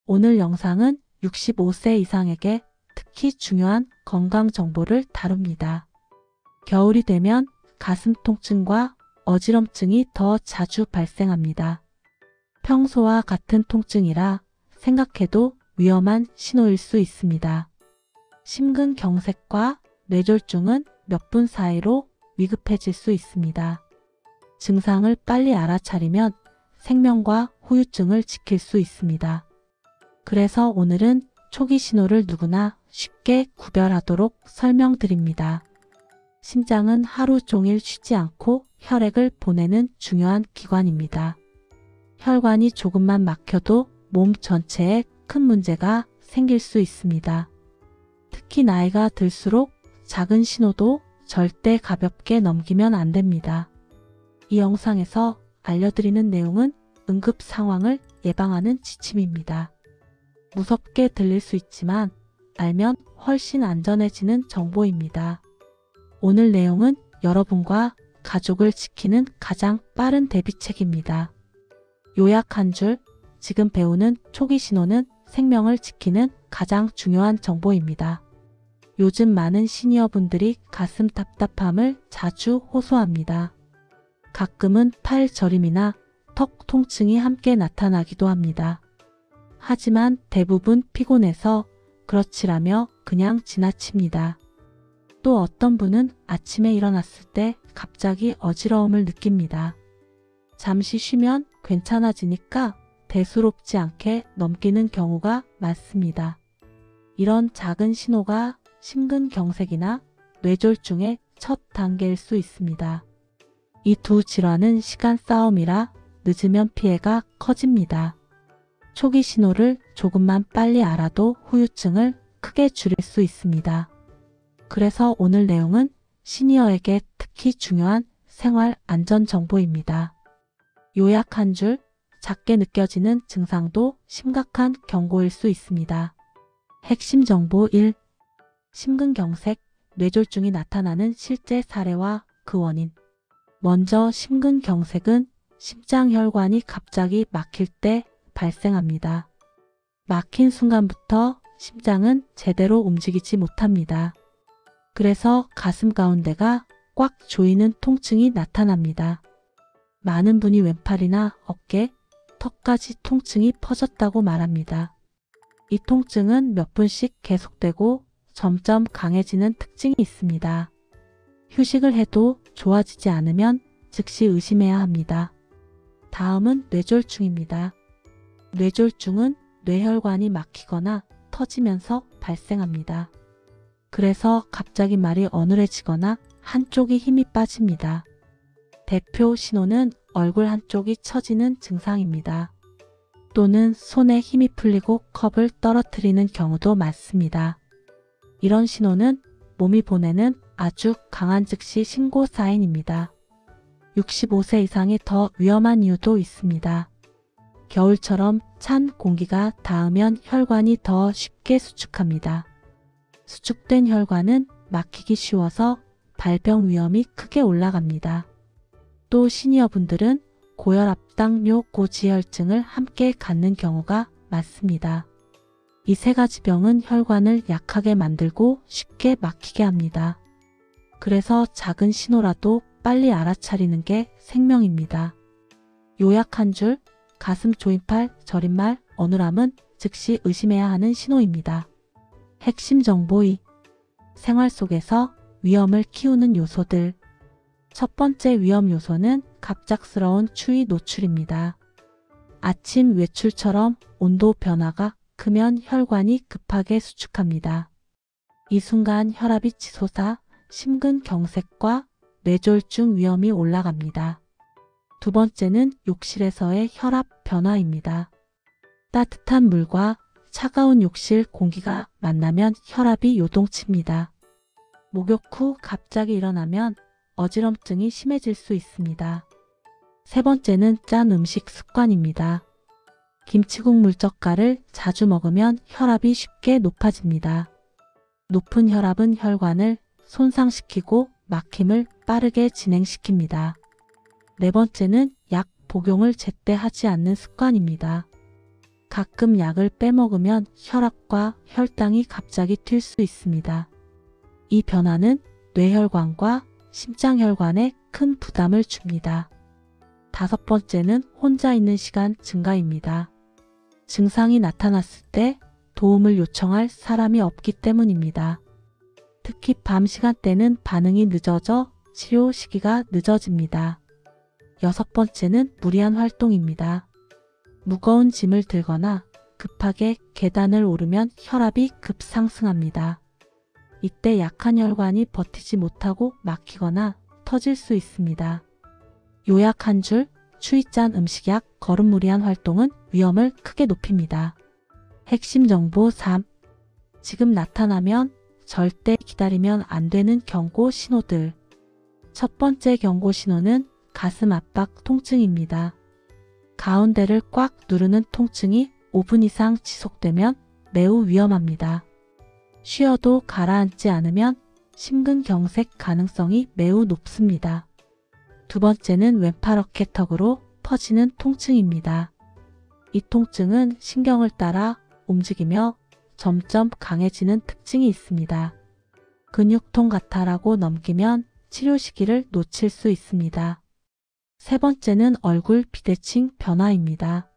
오늘 영상은 65세 이상에게 특히 중요한 건강 정보를 다룹니다. 겨울이 되면 가슴 통증과 어지럼증이 더 자주 발생합니다. 평소와 같은 통증이라 생각해도 위험한 신호일 수 있습니다. 심근경색과 뇌졸중은 몇 분 사이로 위급해질 수 있습니다. 증상을 빨리 알아차리면 생명과 후유증을 지킬 수 있습니다. 그래서 오늘은 초기 신호를 누구나 쉽게 구별하도록 설명드립니다. 심장은 하루 종일 쉬지 않고 혈액을 보내는 중요한 기관입니다. 혈관이 조금만 막혀도 몸 전체에 큰 문제가 생길 수 있습니다. 특히 나이가 들수록 작은 신호도 절대 가볍게 넘기면 안 됩니다. 이 영상에서 알려드리는 내용은 응급 상황을 예방하는 지침입니다. 무섭게 들릴 수 있지만 알면 훨씬 안전해지는 정보입니다. 오늘 내용은 여러분과 가족을 지키는 가장 빠른 대비책입니다. 요약 한 줄, 지금 배우는 초기 신호는 생명을 지키는 가장 중요한 정보입니다. 요즘 많은 시니어분들이 가슴 답답함을 자주 호소합니다. 가끔은 팔 저림이나 턱 통증이 함께 나타나기도 합니다. 하지만 대부분 피곤해서 그렇지라며 그냥 지나칩니다. 또 어떤 분은 아침에 일어났을 때 갑자기 어지러움을 느낍니다. 잠시 쉬면 괜찮아지니까 대수롭지 않게 넘기는 경우가 많습니다. 이런 작은 신호가 심근경색이나 뇌졸중의 첫 단계일 수 있습니다. 이 두 질환은 시간 싸움이라 늦으면 피해가 커집니다. 초기 신호를 조금만 빨리 알아도 후유증을 크게 줄일 수 있습니다. 그래서 오늘 내용은 시니어에게 특히 중요한 생활 안전 정보입니다. 요약 한 줄, 작게 느껴지는 증상도 심각한 경고일 수 있습니다. 핵심 정보 1. 심근경색, 뇌졸중이 나타나는 실제 사례와 그 원인. 먼저 심근경색은 심장혈관이 갑자기 막힐 때 발생합니다. 막힌 순간부터 심장은 제대로 움직이지 못합니다. 그래서 가슴 가운데가 꽉 조이는 통증이 나타납니다. 많은 분이 왼팔이나 어깨, 턱까지 통증이 퍼졌다고 말합니다. 이 통증은 몇 분씩 계속되고 점점 강해지는 특징이 있습니다. 휴식을 해도 좋아지지 않으면 즉시 의심해야 합니다. 다음은 뇌졸중입니다. 뇌졸중은 뇌혈관이 막히거나 터지면서 발생합니다. 그래서 갑자기 말이 어눌해지거나 한쪽이 힘이 빠집니다. 대표 신호는 얼굴 한쪽이 처지는 증상입니다. 또는 손에 힘이 풀리고 컵을 떨어뜨리는 경우도 많습니다. 이런 신호는 몸이 보내는 아주 강한 즉시 신고 사인입니다. 65세 이상이 더 위험한 이유도 있습니다. 겨울처럼 찬 공기가 닿으면 혈관이 더 쉽게 수축합니다. 수축된 혈관은 막히기 쉬워서 발병 위험이 크게 올라갑니다. 또 시니어분들은 고혈압, 당뇨, 고지혈증을 함께 갖는 경우가 많습니다. 이 세 가지 병은 혈관을 약하게 만들고 쉽게 막히게 합니다. 그래서 작은 신호라도 빨리 알아차리는 게 생명입니다. 요약 한 줄, 가슴 조임팔, 저림말, 어눌함은 즉시 의심해야 하는 신호입니다. 핵심 정보 2. 생활 속에서 위험을 키우는 요소들. 첫 번째 위험 요소는 갑작스러운 추위 노출입니다. 아침 외출처럼 온도 변화가 크면 혈관이 급하게 수축합니다. 이 순간 혈압이 치솟아 심근경색과 뇌졸중 위험이 올라갑니다. 두 번째는 욕실에서의 혈압 변화입니다. 따뜻한 물과 차가운 욕실 공기가 만나면 혈압이 요동칩니다. 목욕 후 갑자기 일어나면 어지럼증이 심해질 수 있습니다. 세 번째는 짠 음식 습관입니다. 김치국 물젓갈을 자주 먹으면 혈압이 쉽게 높아집니다. 높은 혈압은 혈관을 손상시키고 막힘을 빠르게 진행시킵니다. 네 번째는 약 복용을 제때 하지 않는 습관입니다. 가끔 약을 빼먹으면 혈압과 혈당이 갑자기 튈 수 있습니다. 이 변화는 뇌혈관과 심장혈관에 큰 부담을 줍니다. 5번째는 혼자 있는 시간 증가입니다. 증상이 나타났을 때 도움을 요청할 사람이 없기 때문입니다. 특히 밤 시간대는 반응이 늦어져 치료 시기가 늦어집니다. 6번째는 무리한 활동입니다. 무거운 짐을 들거나 급하게 계단을 오르면 혈압이 급상승합니다. 이때 약한 혈관이 버티지 못하고 막히거나 터질 수 있습니다. 요약 한 줄, 추위 짠 음식약, 걸음 무리한 활동은 위험을 크게 높입니다. 핵심 정보 3. 지금 나타나면 절대 기다리면 안 되는 경고 신호들. 첫 번째 경고 신호는 가슴 압박 통증입니다. 가운데를 꽉 누르는 통증이 5분 이상 지속되면 매우 위험합니다. 쉬어도 가라앉지 않으면 심근경색 가능성이 매우 높습니다. 두 번째는 왼팔 어깨턱으로 퍼지는 통증입니다. 이 통증은 신경을 따라 움직이며 점점 강해지는 특징이 있습니다. 근육통 같아라고 넘기면 치료 시기를 놓칠 수 있습니다. 세 번째는 얼굴 비대칭 변화입니다.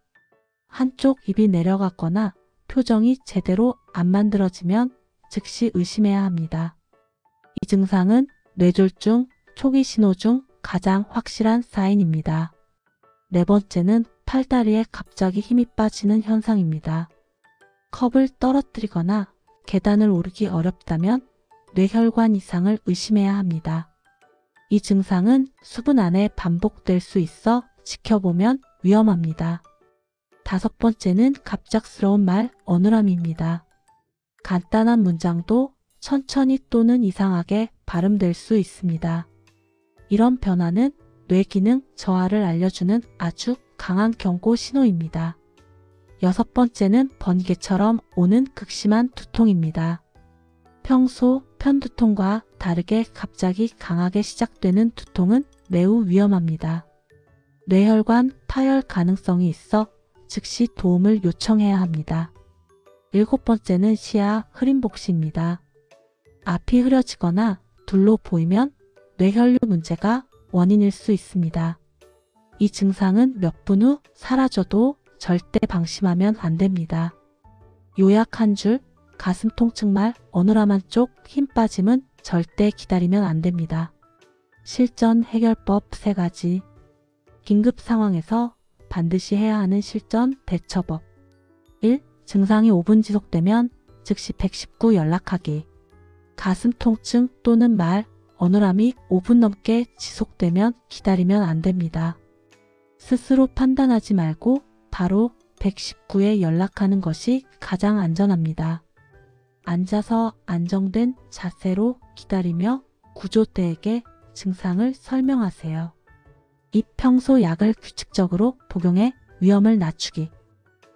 한쪽 입이 내려갔거나 표정이 제대로 안 만들어지면 즉시 의심해야 합니다. 이 증상은 뇌졸중 초기 신호 중 가장 확실한 사인입니다. 네 번째는 팔다리에 갑자기 힘이 빠지는 현상입니다. 컵을 떨어뜨리거나 계단을 오르기 어렵다면 뇌혈관 이상을 의심해야 합니다. 이 증상은 수분 안에 반복될 수 있어 지켜보면 위험합니다. 5번째는 갑작스러운 말 어눌함입니다. 간단한 문장도 천천히 또는 이상하게 발음될 수 있습니다. 이런 변화는 뇌 기능 저하를 알려주는 아주 강한 경고 신호입니다. 6번째는 번개처럼 오는 극심한 두통입니다. 평소 편두통과 다르게 갑자기 강하게 시작되는 두통은 매우 위험합니다. 뇌혈관 파열 가능성이 있어 즉시 도움을 요청해야 합니다. 7번째는 시야 흐림 복시입니다. 앞이 흐려지거나 둘로 보이면 뇌혈류 문제가 원인일 수 있습니다. 이 증상은 몇 분 후 사라져도 절대 방심하면 안 됩니다. 요약 한 줄, 가슴 통증 말 어눌함한 쪽 힘 빠짐은 절대 기다리면 안 됩니다. 실전 해결법 3가지. 긴급 상황에서 반드시 해야 하는 실전 대처법. 1. 증상이 5분 지속되면 즉시 119 연락하기. 가슴 통증 또는 말, 어눌함이 5분 넘게 지속되면 기다리면 안 됩니다. 스스로 판단하지 말고 바로 119에 연락하는 것이 가장 안전합니다. 앉아서 안정된 자세로 기다리며 구조대에게 증상을 설명하세요. 2. 평소 약을 규칙적으로 복용해 위험을 낮추기.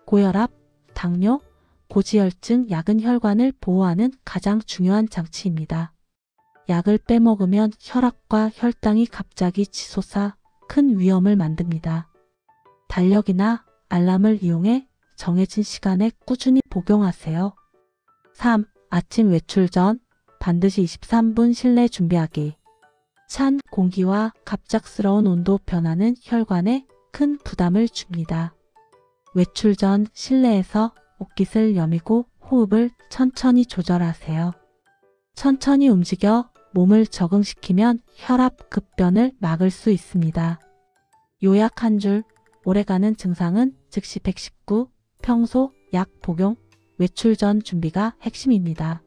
고혈압, 당뇨, 고지혈증 약은 혈관을 보호하는 가장 중요한 장치입니다. 약을 빼먹으면 혈압과 혈당이 갑자기 치솟아 큰 위험을 만듭니다. 달력이나 알람을 이용해 정해진 시간에 꾸준히 복용하세요. 3. 아침 외출 전 반드시 23분 실내 준비하기. 찬 공기와 갑작스러운 온도 변화는 혈관에 큰 부담을 줍니다. 외출 전 실내에서 옷깃을 여미고 호흡을 천천히 조절하세요. 천천히 움직여 몸을 적응시키면 혈압 급변을 막을 수 있습니다. 요약 한 줄, 오래가는 증상은 즉시 119, 평소 약 복용, 외출 전 준비가 핵심입니다.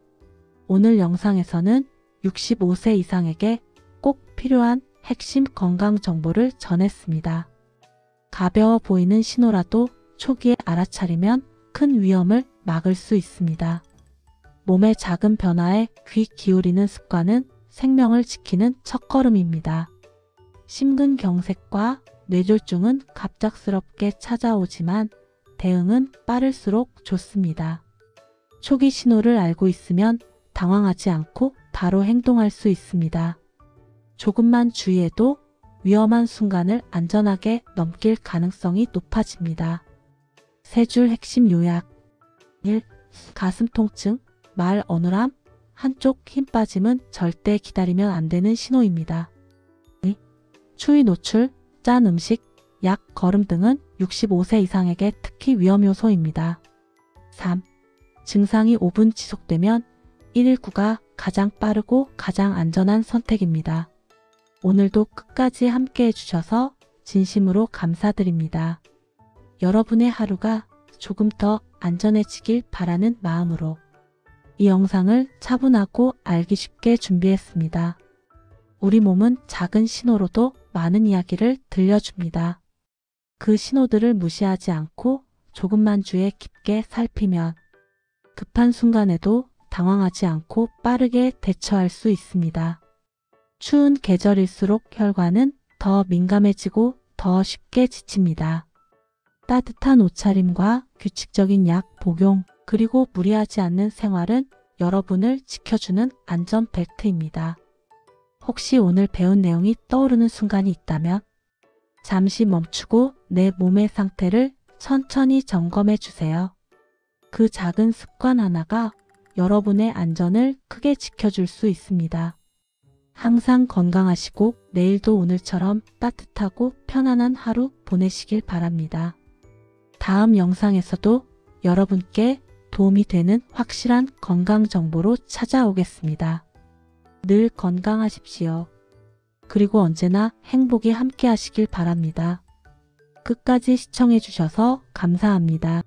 오늘 영상에서는 65세 이상에게 꼭 필요한 핵심 건강 정보를 전했습니다. 가벼워 보이는 신호라도 초기에 알아차리면 큰 위험을 막을 수 있습니다. 몸의 작은 변화에 귀 기울이는 습관은 생명을 지키는 첫걸음입니다. 심근경색과 뇌졸중은 갑작스럽게 찾아오지만 대응은 빠를수록 좋습니다. 초기 신호를 알고 있으면 당황하지 않고 바로 행동할 수 있습니다. 조금만 주의해도 위험한 순간을 안전하게 넘길 가능성이 높아집니다. 세 줄 핵심 요약. 1. 가슴 통증, 말 어눌함, 한쪽 힘 빠짐은 절대 기다리면 안 되는 신호입니다. 2. 추위 노출, 짠 음식, 약, 거름 등은 65세 이상에게 특히 위험 요소입니다. 3. 증상이 5분 지속되면 119가 가장 빠르고 가장 안전한 선택입니다. 오늘도 끝까지 함께 해주셔서 진심으로 감사드립니다. 여러분의 하루가 조금 더 안전해지길 바라는 마음으로 이 영상을 차분하고 알기 쉽게 준비했습니다. 우리 몸은 작은 신호로도 많은 이야기를 들려줍니다. 그 신호들을 무시하지 않고 조금만 주의 깊게 살피면 급한 순간에도 당황하지 않고 빠르게 대처할 수 있습니다. 추운 계절일수록 혈관은 더 민감해지고 더 쉽게 지칩니다. 따뜻한 옷차림과 규칙적인 약 복용, 그리고 무리하지 않는 생활은 여러분을 지켜주는 안전벨트입니다. 혹시 오늘 배운 내용이 떠오르는 순간이 있다면 잠시 멈추고 내 몸의 상태를 천천히 점검해 주세요. 그 작은 습관 하나가 여러분의 안전을 크게 지켜줄 수 있습니다. 항상 건강하시고 내일도 오늘처럼 따뜻하고 편안한 하루 보내시길 바랍니다. 다음 영상에서도 여러분께 도움이 되는 확실한 건강 정보로 찾아오겠습니다. 늘 건강하십시오. 그리고 언제나 행복이 함께 하시길 바랍니다. 끝까지 시청해 주셔서 감사합니다.